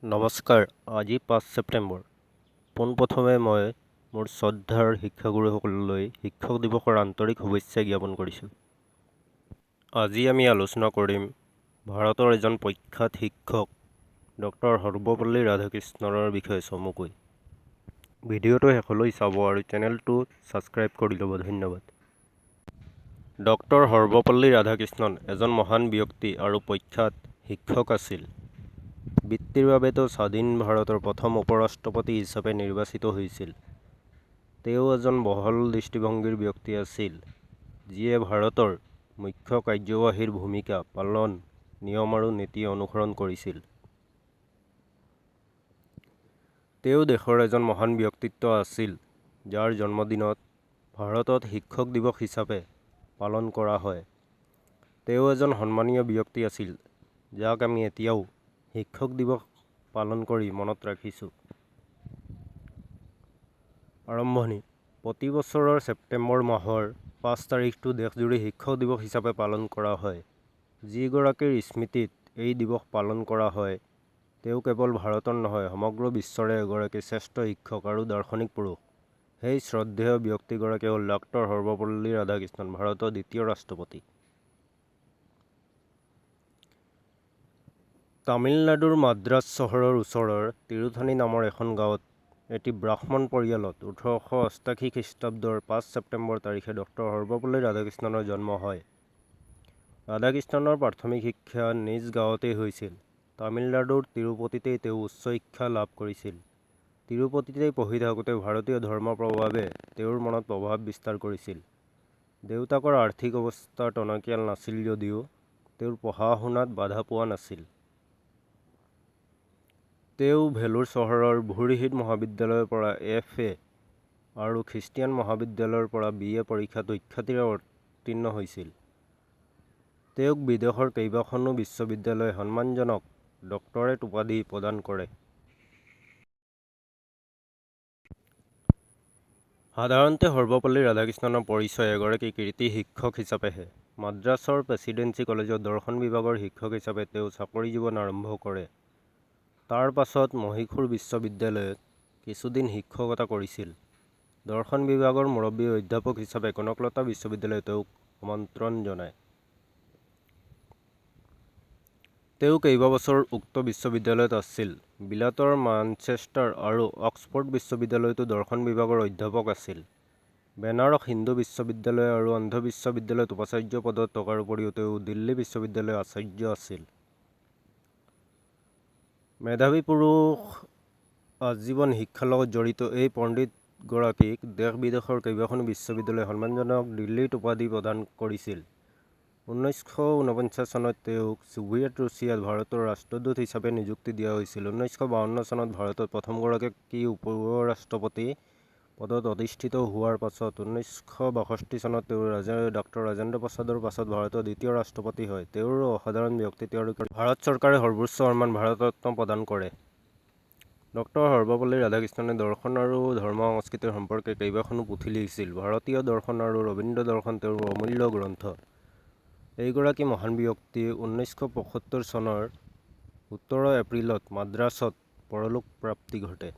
নমস্কাৰ। আজি ৫ ছেপ্টেম্বৰ। পোনপ্ৰথমে মই মোৰ শ্ৰদ্ধাৰ শিক্ষাগুৰুসকললৈ শিক্ষক দিৱসৰ আন্তৰিক শুভেচ্ছা জ্ঞাপন কৰিছোঁ। আজি আমি আলোচনা কৰিম ভাৰতৰ এজন প্ৰখ্যাত শিক্ষক ডক্টৰ সৰ্বপল্লী ৰাধাকৃষ্ণনৰ বিষয়ে চমুকৈ। ভিডিঅ'টো শেষলৈ চাব আৰু চেনেলটো ছাবস্ক্ৰাইব কৰি ল'ব। ধন্যবাদ। ডক্টৰ সৰ্বপল্লী ৰাধাকৃষ্ণন এজন মহান ব্যক্তি আৰু প্ৰখ্যাত শিক্ষক আছিল। বৃত্তিৰ বাবে তেওঁ স্বাধীন ভাৰতৰ প্ৰথম উপ-ৰাষ্ট্ৰপতি হিচাপে নিৰ্বাচিত হৈছিল। তেওঁ এজন বহল দৃষ্টিভংগীৰ ব্যক্তি আছিল, যিয়ে ভাৰতৰ মুখ্য কাৰ্যবাহীৰ ভূমিকা পালন, নিয়ম আৰু নীতি অনুসৰণ কৰিছিল। তেওঁ দেশৰ এজন মহান ব্যক্তিত্ব আছিল, যাৰ জন্মদিনত ভাৰতত শিক্ষক দিৱস হিচাপে পালন কৰা হয়। তেওঁ এজন সন্মানীয় ব্যক্তি আছিল, যাক আমি এতিয়াও শিক্ষক দিৱস পালন কৰি মনত ৰাখিছোঁ। আৰম্ভণি: প্ৰতি বছৰৰ ছেপ্টেম্বৰ মাহৰ ৫ তাৰিখটো দেশজুৰি শিক্ষক দিৱস হিচাপে পালন কৰা হয়। যিগৰাকীৰ স্মৃতিত এই দিৱস পালন কৰা হয়, তেওঁ কেৱল ভাৰতৰ নহয়, সমগ্ৰ বিশ্বৰে এগৰাকী শ্ৰেষ্ঠ শিক্ষক আৰু দাৰ্শনিক পুৰুষ। সেই শ্ৰদ্ধেয় ব্যক্তিগৰাকী হ'ল ডাক্তৰ সৰ্বপল্লী ৰাধাকৃষ্ণন, ভাৰতৰ দ্বিতীয় ৰাষ্ট্ৰপতি। তামিলনাডুৰ মাদ্ৰাজ চহৰৰ ওচৰৰ তিৰুথানী নামৰ এখন গাঁৱত এটি ব্ৰাহ্মণ পৰিয়ালত ১৮৮৮ খ্ৰীষ্টাব্দৰ ৫ ছেপ্টেম্বৰ তাৰিখে ডক্টৰ সৰ্বপল্লী ৰাধাকৃষ্ণনৰ জন্ম হয়। ৰাধাকৃষ্ণনৰ প্ৰাথমিক শিক্ষা নিজ গাঁৱতেই হৈছিল। তামিলনাডুৰ তিৰুপতিতেই তেওঁ উচ্চ শিক্ষা লাভ কৰিছিল। তিৰুপতিতেই পঢ়ি থাকোঁতে ভাৰতীয় ধৰ্মৰ প্ৰভাৱে তেওঁৰ মনত প্ৰভাৱ বিস্তাৰ কৰিছিল। দেউতাকৰ আৰ্থিক অৱস্থা টনকিয়াল নাছিল যদিও তেওঁৰ পঢ়া-শুনাত বাধা পোৱা নাছিল। তেওঁ ভেলোৰ চহৰৰ ভুৰহিদ মহাবিদ্যালয়ৰ পৰা F.A. আৰু খ্ৰীষ্টিয়ান মহাবিদ্যালয়ৰ পৰা B.A. পৰীক্ষাত সুখ্যাতিৰে উত্তীৰ্ণ হৈছিল। তেওঁক বিদেশৰ কেইবাখনো বিশ্ববিদ্যালয়ে সন্মানজনক ডক্টৰেট উপাধি প্ৰদান কৰে। সাধাৰণতে সৰ্বপল্লী ৰাধাকৃষ্ণনৰ পৰিচয় এগৰাকী কৃতী শিক্ষক হিচাপেহে। মাদ্ৰাজৰ প্ৰেচিডেন্সি কলেজত দৰ্শন বিভাগৰ শিক্ষক হিচাপে তেওঁ চাকৰি জীৱন আৰম্ভ কৰে। তাৰ পাছত মহীশূৰ বিশ্ববিদ্যালয়ত কিছুদিন শিক্ষকতা কৰিছিল। দৰ্শন বিভাগৰ মুৰব্বী অধ্যাপক হিচাপে কনকলতা বিশ্ববিদ্যালয়ে তেওঁক আমন্ত্ৰণ জনায়। তেওঁ কেইবাবছৰ উক্ত বিশ্ববিদ্যালয়ত আছিল। বিলাতৰ মানচেষ্টাৰ আৰু অক্সফৰ্ড বিশ্ববিদ্যালয়তো দৰ্শন বিভাগৰ অধ্যাপক আছিল। বেনাৰস হিন্দু বিশ্ববিদ্যালয় আৰু অন্ধ্ৰ বিশ্ববিদ্যালয়ত উপাচাৰ্য পদত থকাৰ উপৰিও তেওঁ দিল্লী বিশ্ববিদ্যালয়ৰ আচাৰ্য আছিল। মেধাৱী পুৰুষ আজীৱন শিক্ষাৰ লগত জড়িত এই পণ্ডিতগৰাকীক দেশ-বিদেশৰ কেইবাখনো বিশ্ববিদ্যালয়ে সন্মানজনক ডিলিট উপাধি প্ৰদান কৰিছিল। ১৯৪৯ চনত তেওঁক ছোভিয়েট ৰুছিয়াত ভাৰতৰ ৰাষ্ট্ৰদূত হিচাপে নিযুক্তি দিয়া হৈছিল। ১৯৫২ চনত ভাৰতত প্ৰথমগৰাকী উপ-ৰাষ্ট্ৰপতি পদত অধিষ্ঠিত হোৱাৰ পাছত ১৯৬২ চনত তেওঁ ডাক্তৰ ৰাজেন্দ্ৰ প্ৰসাদৰ পাছত ভাৰতৰ দ্বিতীয় ৰাষ্ট্ৰপতি হয়। তেওঁৰ অসাধাৰণ ব্যক্তিত্ব আৰু ভাৰত চৰকাৰে সৰ্বোচ্চ সন্মান ভাৰত ৰত্ন প্ৰদান কৰে। ডক্টৰ সৰ্বপল্লী ৰাধাকৃষ্ণনে দৰ্শন আৰু ধৰ্ম-সংস্কৃতিৰ সম্পৰ্কে কেইবাখনো পুথি লিখিছিল। ভাৰতীয় দৰ্শন আৰু ৰবীন্দ্ৰ দৰ্শন তেওঁৰ অমূল্য গ্ৰন্থ। এইগৰাকী মহান ব্যক্তিৰ ১৯৭৫ চনৰ ১৭ এপ্ৰিলত মাদ্ৰাজত পৰলোক প্ৰাপ্তি ঘটে।